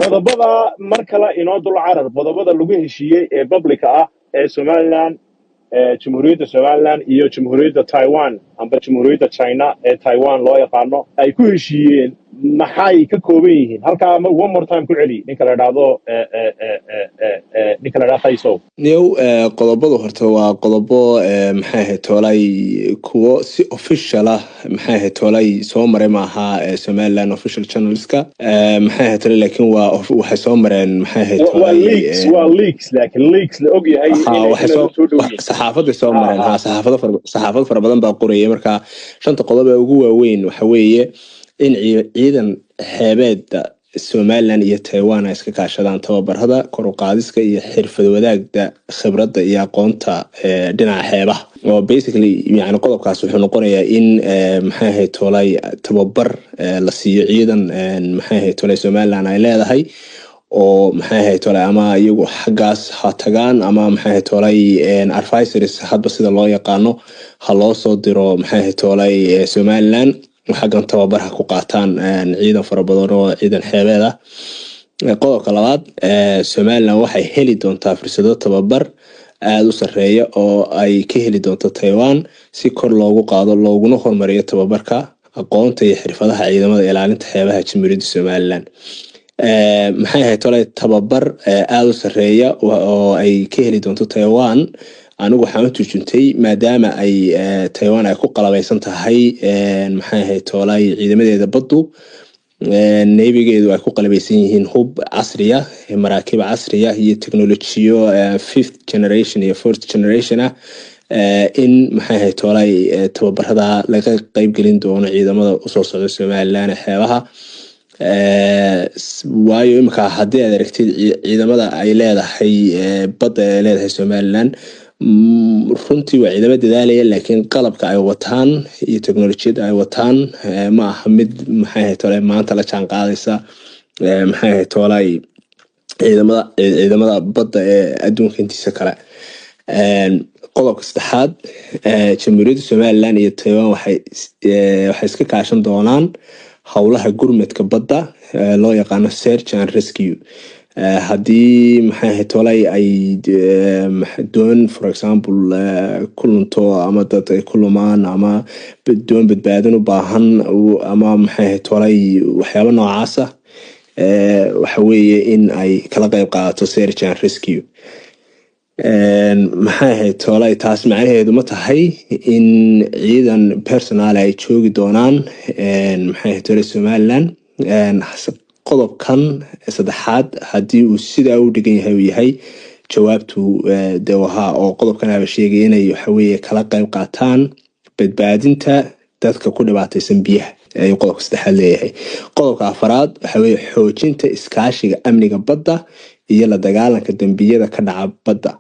qodobada mar kale inoo dul carar qodobada lagu heshiiyey ee publica ah ee Somaliland Jamhuuriyadda Somaliland iyo Jamhuuriyadda Taiwan amba Jamhuuriyadda China ee Taiwan loo yaqaano ay ku heshiiyeen maxay ka kooban yihiin halka one more time ku celi ninka la yiraahdo Fayso new qodobadu horta waa qodobo maxay ahayd toolay kuwo si official ah maxay ahayd toolay soo maray maaha Somaliland official channelska maxay ahayd laakiin waxay soo mareen maxay ahayd toolay leaks laakiin leaks la og yahay inay soo dhowyihiin saxaafadda soo mareen saxaafad fara badan baa qorayay marka shanta qodob ee ugu waaweyn waxa weeye in ciidan xeebeedda Somaliland iyo Taiwan ay iska kaashadaan tababarada kor u qaadiska iyo xirfad wadaagda khibradda iyo aqoonta dhinaca xeebaha oo basically yani qodobkaas wuxuu noqonayaa in maxay ahayd toolay tababar la siiyo ciidan maxay ahayd toolay Somaliland ay leedahay oo maxay ahayd toolay ama iyagu xaggaas ha tagaan ama maxay ahayd toolay advisories hadba sida loo yaqaano ha loo soo diro maxay ahayd toolay Somaliland waxaan tababarka ku qaataan ciidan fara badan oo ciidan xeebeed ah qodobka labaad Somaliland waxay heli doontaa fursado tababar aad u sareeya oo ay ka heli doonto Taiwan si kor loogu qaado looguna horumariyo tababarka aqoonta iyo xirfadaha ciidamada ilaalinta xeebaha Jamhuuriyadda Somaliland maxay ahayd tolay tababar aad u sareeya oo ay ka heli doonto Taiwan anigu waxaan u tujuntay maadaama ay Taiwan ay ku qalabaysan tahay maxay ahayd toolay ciidamadeeda baddu navigeedu ay ku qalabaysan yihiin hub casriya maraakiib casriya iyo teknolojiyo 5th generation iyo 4th generation in maxay ahayd toolay tababarada laga qayb gelin doono ciidamada u soo socda Somaliland xeebaha waayo imka haddii aad aragtid ciidamada ay leedahay badda ay leedahay Somaliland runtii waa ciidamo dadaalaya laakiin qalabka ay wataan iyo teknolojiyada ay wataan ma aha mid maxay ahayd toolay maanta la jaan qaadaysa maxay ahayd toolay ciidamada badda ee adduunka intiisa kale qodobka saddexaad Jamhuuriyadda Somaliland iyo Taiwan waxay iska kaashan doonaan howlaha gurmadka badda loo yaqaano search and rescue haddii maxay ahayd toolay ay doon for example kulunto ama dad ay kulumaan ama doon badbaadin u baahan ama maxay ahayd toolay waxyaabo noocaas ah waxa weeye in ay kala qayb qaadato search and rescue maxay ahayd toolay taas macnaheedu ma tahay in ciidan personal ay joogi doonaan maxay ahayd toolay Somaliland qodobkan saddexaad haddii uu sidaa u dhigan yahay uu yahay jawaabtu dawaha oo qodobkan aaba sheegay inay waxa weeye kala qayb qaataan badbaadinta dadka ku dhibaataysan biyaha ay qodobka saddexaad leeyahay qodobka afaraad waxa weeye xoojinta iskaashiga amniga badda iyo la dagaalanka dambiyada ka dhaca badda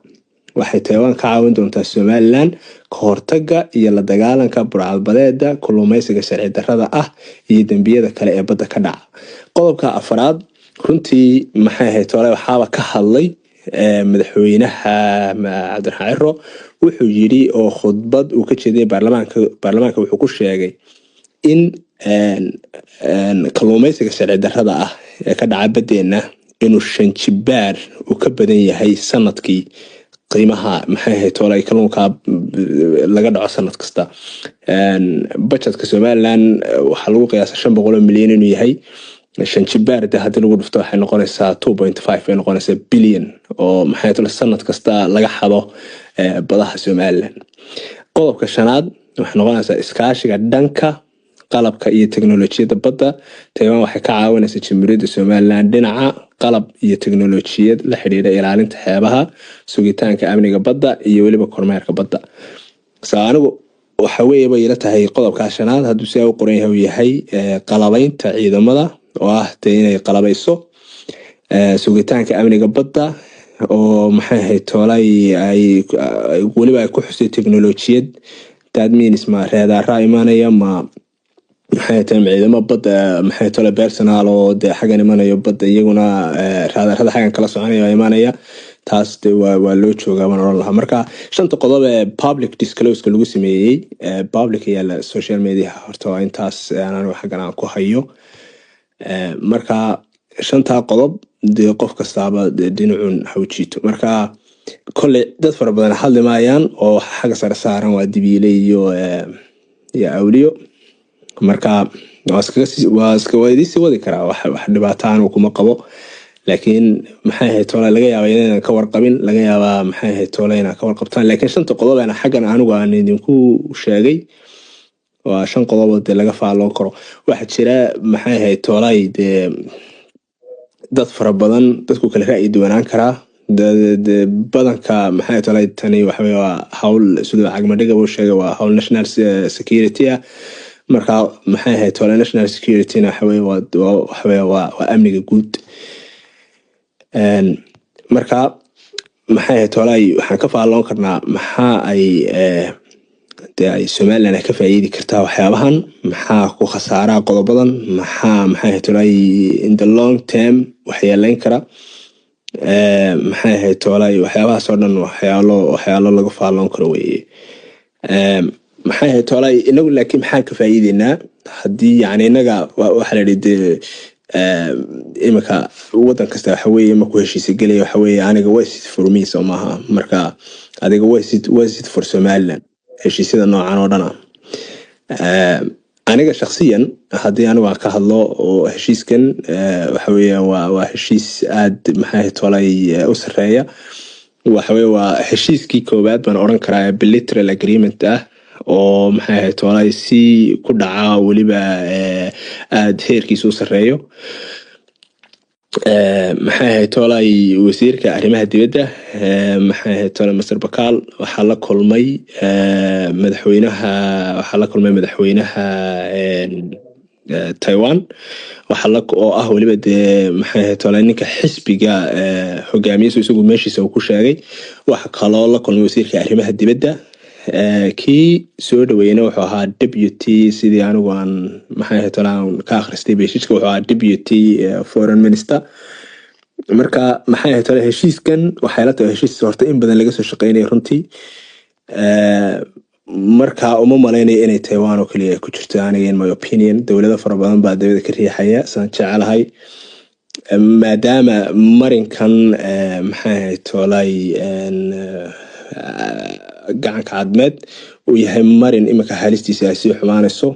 waxay Taiwan ka caawin doontaa Somaliland ka hortagga iyo la dagaalanka burcadbadeeda kalluumaysiga sharci darrada ah iyo dambiyada kale ee badda ka dhaca qodobka afaraad runtii maxay ahayd toolay waxaaba ka hadlay madaxweynaha Cabdiraxmaan Ciro wuxuu yiri oo khudbad uu ka jeediyay baarlamaanka wuxuu ku sheegay in kalluumaysiga sharci darrada ah ee ka dhaca badeena inuu 5 jibaar uu ka badan yahay sanadkii qiimaha maxay ahayd toolay kalluunka laga dhaco sanad kasta budgetka Somaliland waxa lagu qiyaasay 500 milyan inuu yahay 5 jibaar hadii lagu dhufto waxay noqonaysaa 2.5 ay noqonaysaa billion oo maxay toolay sanad kasta laga xado badaha Somaliland qodobka shanaad waxay noqonaysaa iskaashiga dhanka qalabka iyo teknolojiyada badda Taiwan waxay ka caawinaysaa Jamhuuriyadda Somaliland dhinaca qalab iyo teknolojiyad la xiriira ilaalinta xeebaha sugitaanka amniga badda iyo waliba kormeerka badda saanigu waxa weeye bay ila tahay qodobka shanaad hadduu si u qoran yahay qalabaynta ciidamada oo ah inay qalabayso sugitaanka amniga badda oo maxay ahayd toolay ay waliba ay ku xusay teknolojiyad that means ma raadaar imaanaya ma maxay tahay ciidamo badda maxay toolay personal oo xagan imaanayo badda iyaguna raadaarada xagan kala soconaya imaanaya taas waa loo joogaa waan oran lahaa marka shanta qodob ee public disclosure lagu sameeyay public iyo social media horta intaas aan xagan aan ku hayo marka shantaa qodob dee qof kastaaba dhinacun ha u jiito. Marka kolley dad fara badan hadli maayaan oo xagga sare saaran waa dibiile iyo awliyo. Marka waa idinsi wadi karaa wax dhibaataan uu kuma qabo, laakiin maxay ahayd toole laga yaabaa inaan ka warqabin, laga yaabaa maxay ahayd toole inaan ka warqabtaan. Laakiin shanta qodob aan xaggan anigu aan idinku sheegay waa 5 qodob oo laga faalloon karo. Waxa jira maxay ahayd toolay dad fara badan dadku kala ra'yi duwanaan karaa. badanka maxay toolay tani waxa weeye waa hawl sidoo cagmadhiga uu sheegay waa hawl national security ah. Marka maxay ahayd toolay national security waxa weeye waa amniga guud. marka maxay ahayd toolay waxaan ka faalloon karnaa maxaa ay Somaliland ka faa'iidi kartaa waxyaabahan, maxaa ku khasaaraa qodobadan, maxay ahayd toolay in the long term waxyeelayn kara, maxay ahayd toolay waxyaabahaas oo dhan waxyaalo laga faalloon karo weeye. maxay ahayd toolay inagu laakiin maxaan ka faa'iideynaa haddii yani inaga waxa la yidhi imika wadan kasta waxa weeye markuu heshiis galay waxa weeye aniga way sid for me soo maaha. Marka adiga way sid for Somaliland heshiisyada noocan oo dhan aniga shakhsiyan haddii anigu aan ka hadlo oo heshiiskan waxa weeye waa heshiis aad maxay ahayd toolay u sareeya. waxa weeye waa heshiiskii koowaad baan oran karaa bilateral agreement ah oo maxay ahayd toolay si ku dhaca waliba aad heerkiisu sareeyo. maxay ahayd toolay wasiirka arrimaha dibadda maxay ahayd toolay Mr. Bakal waxa la kulmay madaxweynaha Taiwan waxa oo ah waliba maxay ahayd toolay ninka xisbiga hogaamiyihiisa isagu meeshiisa uu ku sheegay. waxa kaloo la kulmay wasiirka arrimaha dibadda kii soo dhaweeyna wuxuu ahaa deputy sidii anigu aan maxay ahayd toolay ka akhristay beeshiiska wuxuu ahaa deputy foreign minister. marka maxay ahayd toolay heshiiskan waxay la tahay heshiis horta in badan laga soo shaqeynay runtii. marka uma maleynay inay Taiwan oo kaliya ku jirto aniga in my opinion dawlado fara badan baa dawladda ka riixaya saan jecelahay maadaama marinkan maxay ahayd toolay gacanka cadmeed uu yahay marin imika halistiisa ay sii xumaanayso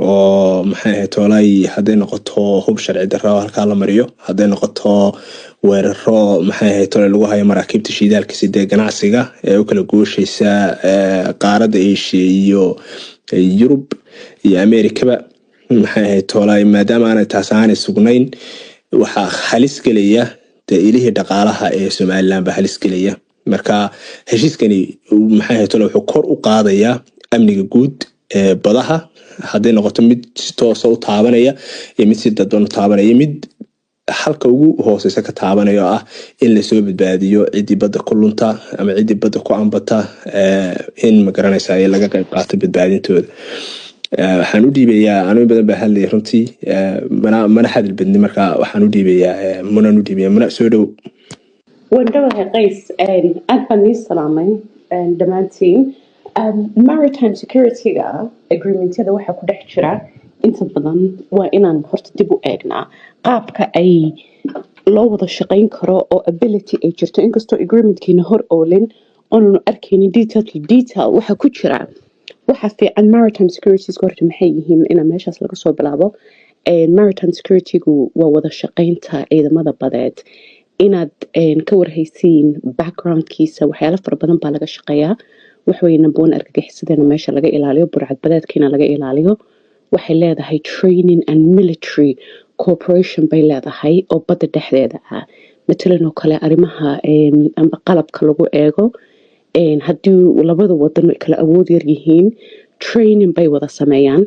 oo maxay ahayd toolay hadday noqoto hub sharci darro halka la mariyo, hadday noqoto weeraro maxay ahayd toolay lagu hayo maraakiibta shidaalka sidee ganacsiga ee u kala gooshaysa qaaradda Asia iyo Yurub iyo Amerikaba. maxay ahayd toolay maadaama aanay taas aanay sugnayn waxa halis galaya ilihii dhaqaalaha ee Somaliland ba halis galaya. marka heshiiskani maxay ahayd toolay wuxuu kor u qaadayaa amniga guud ee badaha hadday noqoto mid si toos ah u taabanaya iyo mid si dadban u taabanaya, mid halka ugu hooseysa ka taabanaya ah in la soo badbaadiyo cidii badda ku lunta ama cidii badda ku ambata in ma garanaysaa ay laga qayb qaato badbaadintooda. waxaan u dhiibayaa anigu badan baa hadlay runtii mana hadal badni. marka waxaan u dhiibayaa mana soo dhow wandhawaha qays aad baan ii salaamay dhammaantiin. maritime security-ga agreementyada waxaa ku dhex jira inta badan waa inaan horta dib u eegnaa qaabka ay loo wada shaqayn karo oo ability ay jirto inkastoo agreementkiina hor oolin oonanu arkaynin detail waxa ku jira. waxa fiican maritime securities horta maxay yihiin inaan meeshaas laga soo bilaabo. maritime security-gu waa wada shaqaynta ciidamada badeed inaad ka warhaysiin backgroundkiisa waxyaalo fara badan baa laga shaqeeyaa. waxweye number 1 argagixisadana meesha laga ilaaliyo, burcad badeedkiina laga ilaaliyo. waxay leedahay training and military cooperation bay leedahay oo badda dhexdeeda ah. matalan oo kale arrimaha amba qalabka lagu eego haddii labada wadan kala awood yar yihiin training bay wada sameeyaan.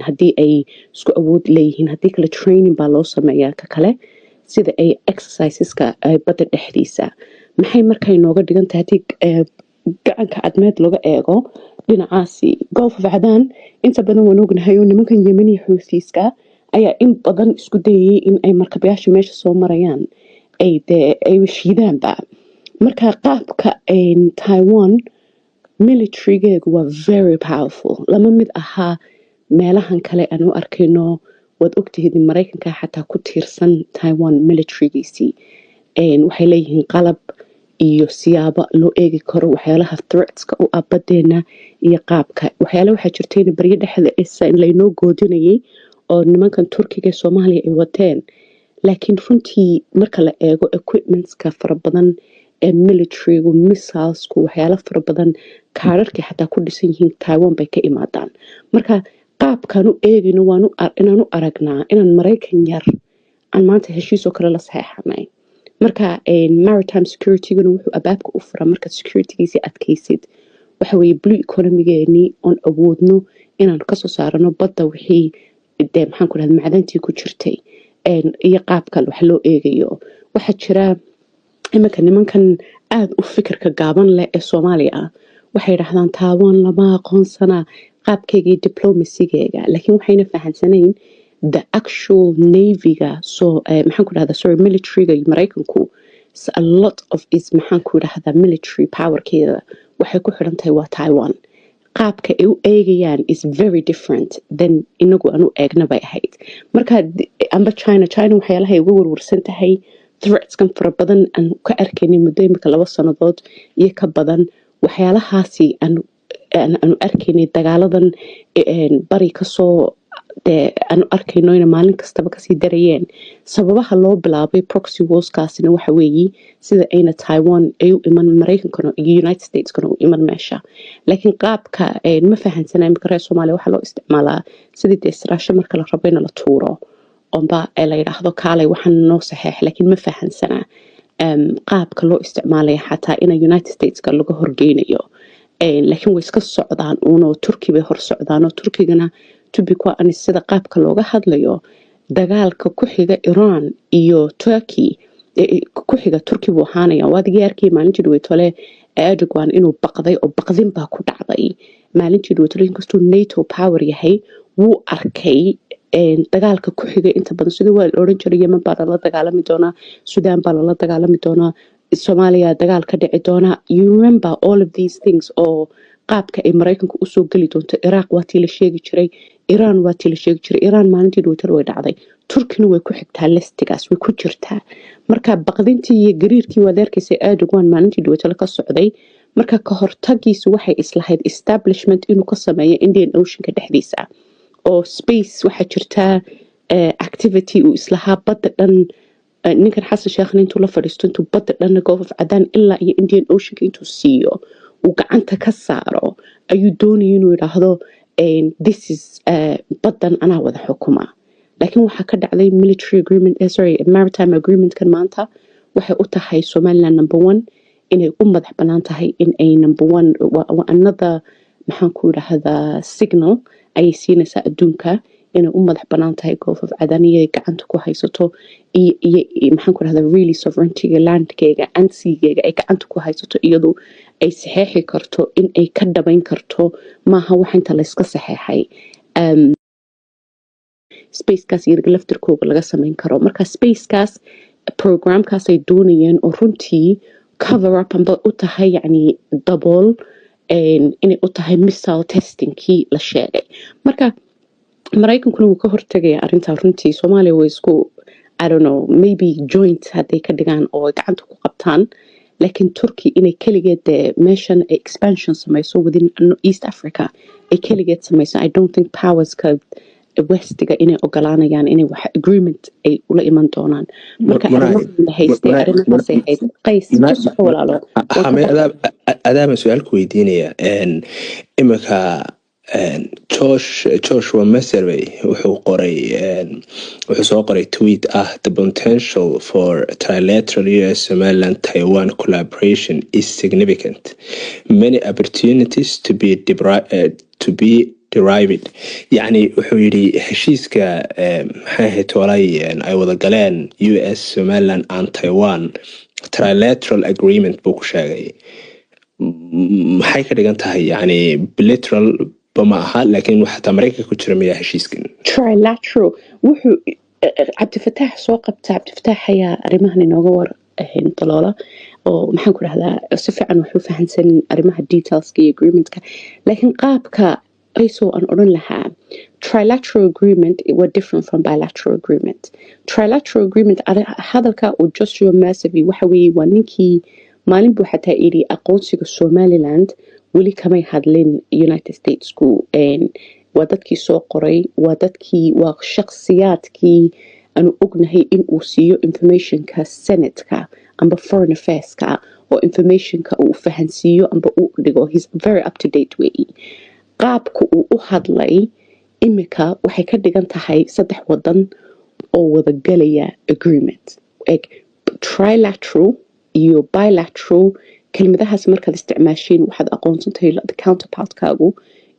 haddii ay isku awood leeyihiin haddii kale training baa loo sameeyaa ka kale sida ay exerciseska badda dhexdiisa. maxay markay nooga dhigan tahay haddii gacanka cadmeed laga eego dhinacaasi Gulf of Aden inta badan waan ognahay oo nimankan Yemeni Houthis-ka ayaa in badan isku dayay in ay markabayaasha meesha soo marayaan ay shiidaanba. marka qaabka Taiwan military-geegu waa very powerful lama mid aha meelahan kale aan u arkayno waad ogtahay in Mareykanka xataa ku tiirsan Taiwan military-giisii waxay leeyihiin qalab iyo siyaabo loo eegi karo waxyaalaha threatska u abadeena iyo qaabka waxyaalaha waxaa jirtay in bariga dhexda in laynoo goodinayay oo nimankan Turkiga ee Soomaaliya ay wateen laakiin runtii marka la eego equipmentska fara badan ee military-gu missiles-ku waxyaalo fara badan kaararkii xataa ku dhisan yihiin Taiwan bay ka imaadaan marka qaabkan u eegino inaan u aragnaa inaan Mareykan yar aan maanta heshiis oo kale la saxeexanay marka maritime security-guna wuxuu abaabka u furaa marka security-giisa adkaysid waxa weeye blue economy-geeni oon awoodno inaan kasoo saarano badda wixii maxaan ku dhahdaa macdantii ku jirtay iyo qaabka wax loo eegayo waxaa jira iminka nimankan aad u fikirka gaaban leh ee Soomaaliya waxay yiraahdaan Taiwan lama aqoonsana qaabkeygii diplomacy-geega laakiin waxayna fahansanayn the actual navy-ga maxaan ku dhahdaa sorry military-ga Mareykanku a lot of is maxaan ku dhahdaa military power-keeda waxay ku xiran tahay waa Taiwan qaabka ay u eegayaan is very different than inagu aan u eegna bay ahayd marka amba China waxyaalaha ay uga warwarsan tahay threats-kan fara badan aan ka arkaynay muddo imika 2 sanadood iyo ka badan waxyaalahaasi aan arkaynay dagaaladan bari kasoo aan arkayno in maalin kastaba kasii darayeen sababaha loo bilaabay proxy wars-kaasina waxa weeye sida ayna Taiwan ay u iman Mareykankana iyo United States-kana u iman meesha laakiin qaabka ma fahansana imika reer Soomaaliya waxa loo isticmaalaa sidii israasho marka la rabo in la tuuro amba la yiraahdo kaalay waxaan noo saxeex laakiin ma fahansana qaabka loo isticmaalay xataa in United States-ka laga horgeynayo laakiin way iska socdaan oo Turkiga bay hor socdaan oo Turkigana tubiko aan sida qaabka looga hadlayo dagaalka ku xiga Iran iyo Turkey ku xiga Turkey buu ahaanaya waadiga arkay maalintii dhaweytole Erdogan inuu baqday oo baqdin baa ku dhacday maalintii dhaweytole inkastoo NATO power yahay wuu arkay dagaalka ku xiga inta badan sidoo waa oran jiray Yemen baa la dagaalami doona Sudan baa la dagaalami doona Soomaaliya dagaal ka dhici doona you remember all of these things oo qaabka ay Mareykanku u soo gali doonto Iraq waa tii la sheegi jiray Iran waa tii la sheegi jiray Iran maalintii dhaweytole way dhacday Turkina way ku xigtaa listigaas way ku jirtaa marka baqdintii iyo gariirkii wadeerkiisa Erdogan maalintii dhaweytole ka socday marka ka hortagiisu waxay islahayd establishment inuu ka sameeyo Indian Ocean-ka dhexdiisa oo space waxa jirta activity uu islahaa badda dhan ninkan Xasan Sheekh intuu la fadhiisto intuu badda dhan Gulf of Aden ilaa iyo Indian Ocean-ka intuu siiyo uu gacanta ka saaro ayuu doonayay inuu yiraahdo this is baddan anaa wada xukuma laakiin waxa ka dhacday military agreement maritime agreement kan maanta waxay u tahay Somaliland number 1 inay u madax banaan tahay in ay number 1 another maxaan ku yiraahdaa signal ay siinaysaa adduunka inay u madax banaan tahay Gulf of Aden iyo gacanta ku haysato iyo maxaan ku yiraahdaa really sovereignty-ga land-keega and sea-geega ay gacanta ku haysato iyadoo ay saxeexi karto in ay ka dhabayn karto maaha wax inta la iska saxeexay space-kaas iyo laftirkooga laga sameyn karo marka space-kaas program-kaas ay doonayeen oo runtii cover up amba u tahay yani double inay u tahay missile testing-kii la sheegay marka Mareykankuna wuu ka hortagaya arrinta runtii Soomaaliya way isku I don't know maybe joint hadday ka dhigaan oo gacanta ku qabtaan laakiin Turkey inay kaligeed meeshan expansion samayso within East Africa ay kaligeed samayso I don't think powers-ka westiga inay ogolaanayaan inay wax agreement ay ula iman doonaan marka arrimaha haystay arrimahaas ay hayd qays tusoo walaalo adaama su'aal ku weydiinaya imika Joshua Messervey wuxuu soo qoray tweet the potential for trilateral US Somaliland Taiwan collaboration is significant. Many opportunities to be derived. يعني wuxuu yiri heshiiska maxay tolay ay wada galeen US Somaliland and Taiwan trilateral agreement buu ku sheegay maxay ka dhigan tahay yani bilateral bama aha laakiin waxa Mareykanka ku jira miyaa heshiiskan trilateral wuxuu Cabdifataax soo qabta Cabdifataax ayaa arrimahan inooga war daloola oo maxaan ku rahdaa si fiican wuxuu fahansan arrimaha details-ka iyo agreement-ka laakiin qaabka qaysoo aan oran lahaa trilateral agreement were different from bilateral agreement. Trilateral agreement hadalka uu Joshua Massey waxa weeye waa ninkii maalin buu xataa yidhi aqoonsiga Somaliland weli kamay hadlin United Statesku waa dadkii soo qoray waa shakhsiyaadkii aanu ognahay in uu siiyo informationka senatka amba foreign affairska oo informationka uu fahansiiyo amba uu dhigo he's very up to date way qaabku uu u hadlay imika waxay ka dhigan tahay 3 wadan oo wada galaya agreement trilateral iyo bilateral kelmadahaas markaad isticmaashiin waxaad aqoonsan tahay counterpartkaagu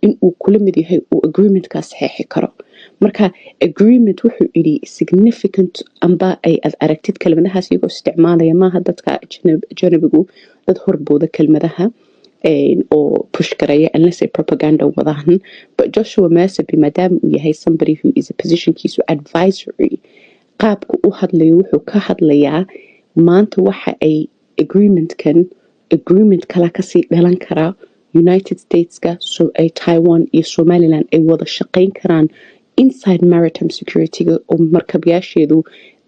in uu kula mid yahay uu agreementkaas saxeexi karo marka agreement wuxuu yidhi significant amba ay ad aragtid kelmadahaas iyagoo isticmaalaya maaha dadka ajanabigu dad horbooda kelmadaha oo push garaya unless ay propaganda wadaan but Joshua Massey maadaama uu yahay somebody who is a positionkiisu advisory qaabku u hadlayo wuxuu ka hadlayaa maanta waxa ay agreement kala kasii dhalan karaa United Stateska so ay Taiwan iyo Somaliland ay wada shaqayn karaan inside maritime security oo markabyaasheedu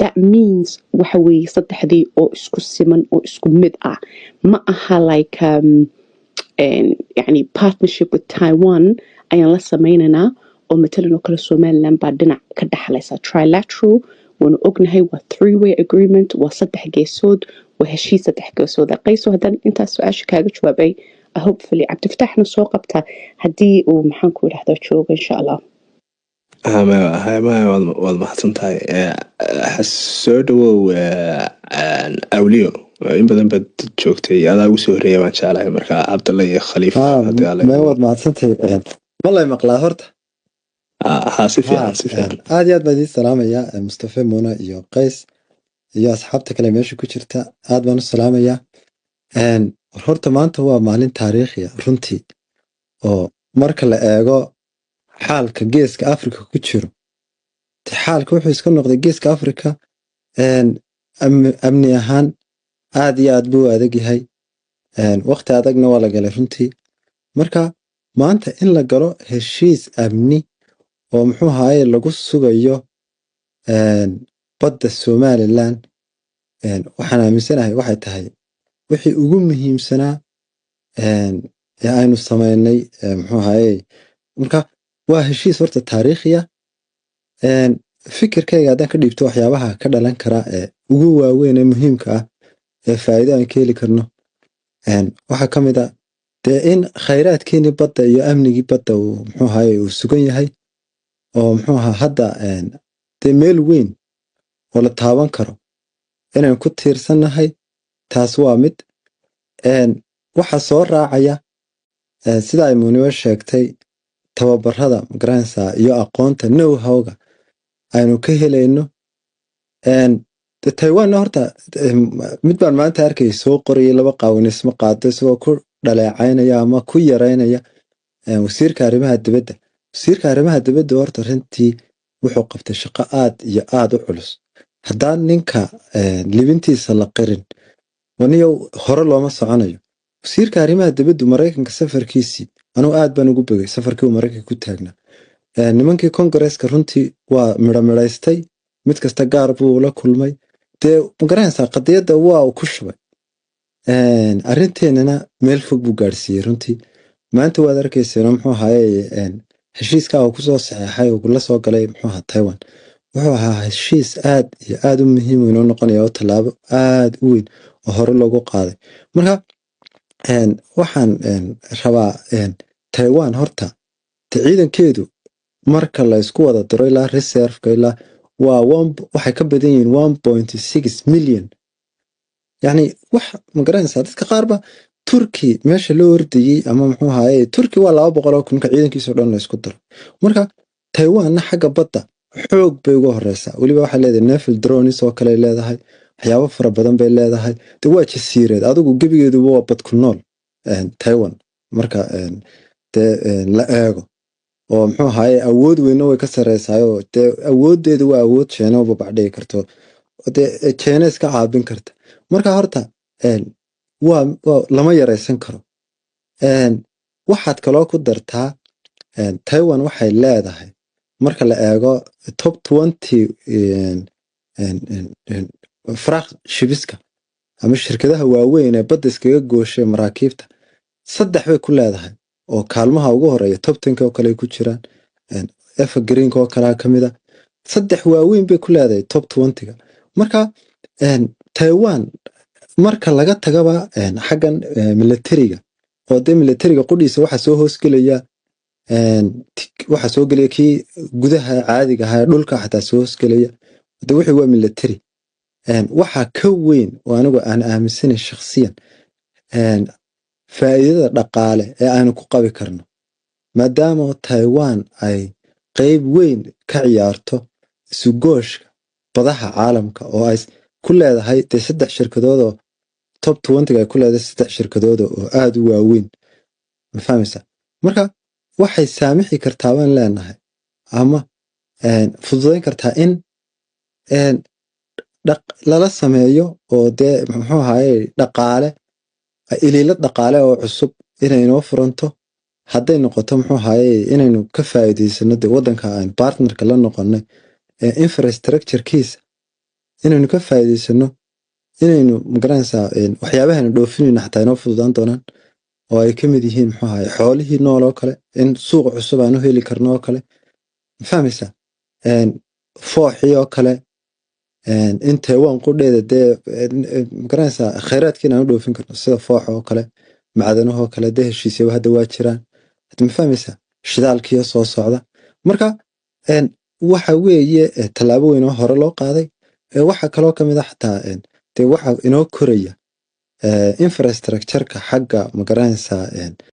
that means waxa weeye saddexdii oo isku siman oo isku mid ah ma aha like يعني partnership with Taiwan ayaan la sameynanaa oo matalan oo kale Somaliland baa dhinac ka dhaxlaysa trilateral waanu ognahay waa 3-way agreement waa 3 geesood waa heshiis 3 geesood qayso haddaan intaas su-aasha kaaga jawaabay hopefully cabdifataaxna soo qabta haddii uu maxaan ku idhahdaa joogo insha allah waad mahadsantahay soo dhawow awliyo in badan baad joogtay adaa ugu soo horeeya baan jeclahay marka cabdalla iyo khaliif waad mahadsantahay malay maqlaa horta si fiican aad iyo aad baan idin salaamayaa Mustafa Muna iyo Qays iyo asxaabta kale meesha ku jirta aad baan u salaamayaa horta maanta waa maalin taariikhi ah runtii oo marka la eego xaalka geeska Afrika ku jiro xaalka wuxuu iska noqday geeska Afrika amni ahaan aad iyo aad buu adag yahay waqti adagna waa la galay runtii marka maanta in la galo heshiis amni oo muxuu ahaayay lagu sugayo badda Somaliland waxaan aaminsanahay waxay tahay wixii ugu muhiimsanaa ee aynu sameynay muxuu ahaayay marka waa heshiis horta taariikhi ah fikirkayga haddaan ka dhiibto waxyaabaha ka dhalan kara ee ugu waaweyn ee muhiimka ah ee faa'iido aan ka heli karno waxaa ka mid ah dee in khayraadkeenii badda iyo amnigii badda uu muxuu ahaayay uu sugan yahay oo muxuu ahaa hadda dee meel weyn oo la taaban karo inaan ku tiirsannahay taas waa mid waxa soo raacaya sida ay Muniwe sheegtay tababarada magaranaysa iyo aqoonta know-how-ga aynu ka helayno Taiwan horta mid baan maanta arkay soo qoriyay 2 qaawanismo qaado isagoo ku dhaleecaynaya ama ku yareynaya wasiirka arrimaha dibadda horta runtii wuxuu qabtay shaqo aad iyo aad u culus haddaan ninka libintiisa la qirin waniyo hore looma soconayo wasiirka arrimaha dibadda Mareykanka safarkiisii anuu aad baan ugu bogay safarkii Mareykanka ku taagnaa nimankii Congress-ka runtii waa midhaystay mid kasta gaar buu la kulmay dee magaranaysaa qadiyadda waa uu ku shubay arrinteenana meel fog buu gaarsiiyey runtii maanta waad arkayseen muxuu ahaayay heshiiska uu kusoo saxeexay uu la soo galay muxuu ahaa Taiwan wuxuu ahaa heshiis aad iyo aad u muhiim u noqonaya oo tallaabo aad u weyn oo hore loogu qaaday marka waxaan rabaa Taiwan horta ciidankeedu marka la isku wada daro ilaa reserve-ka ilaa waxay ka badan yihiin 1.6 million yani wax magaranaysaa dadka qaarba Turkey meesha loo ordayay ama muxuu ahaayay Turkey waa 200 kun ka ciidankiisa oo dhan la isku daro marka Taiwan xagga badda xoog bay uga horeysaa waliba waxa leedahay naval drones oo kale leedahay waxyaabo fara badan bay leedahay de waa jasiirad adigu gebigeedu waa bad ku nool Taiwan marka la eego oo muxuu ahaayay awood weyn oo ka sareysayo de awoodeedu waa awood China oo bacdhay karto de China iska caabin karta marka horta waa lama yareysan karo waxaad kaloo ku dartaa Taiwan waxay leedahay marka la eego top 20 faraaq shibiska ama shirkadaha waaweyn ee badda iskaga gooshay maraakiibta 3 bay ku leedahay oo kaalmaha ugu horeeya top 10 oo kale ay ku jiraan evergreen oo kale ka mid ah 3 waaweyn bay ku leedahay top 20 marka Taiwan marka laga tagaba xaggan militariga oo de militariga qudhiisa waxa soo hoosgelaya waxa soo gelaya kii gudaha caadiga ah dhulka xataa soo hoosgelaya de wixii waa military waxa ka weyn oo anigu aan aaminsanay shakhsiyan faa'iidada dhaqaale ee aanu ku qabi karno maadaama Taiwan ay qayb weyn ka ciyaarto sugooshka badaha caalamka oo ay ku leedahay 3 shirkadood oo top 20 ay ku leedahay 3 shirkadood oo aad u waaweyn ma fahmaysa marka waxay saamixi kartaa waan leenahay ama fududeyn kartaa in lala sameeyo oo de muxuu ahaayay dhaqaale iliilad dhaqaale oo cusub inay noo furanto hadday noqoto muxuu ahaayay inaynu ka faa'iideysano de wadanka aan partnerka la noqonay infrastructure-kiisa inaynu ka faa'iideysano inaynu magaranaysaa waxyaabahan dhoofinayna xataa inoo fududaan doonaan oo ay ka mid yihiin muxuu ahaayay xoolihii nool oo kale in suuq cusub aan u heli karno oo kale ma fahmaysaa fooxii oo kale in Taiwan qudheeda dee magaranaysaa khayraadkiina aan u dhoofin karno sida fooxa oo kale macdanaha oo kale dee heshiisyo hadda waa jiraan ma fahmaysaa shidaalkii soo socda marka waxa weeye tallaabo weyn oo hore loo qaaday waxa kaloo ka mid ah xataa dee waxa inoo koraya infrastructure-ka xagga magaranaysaa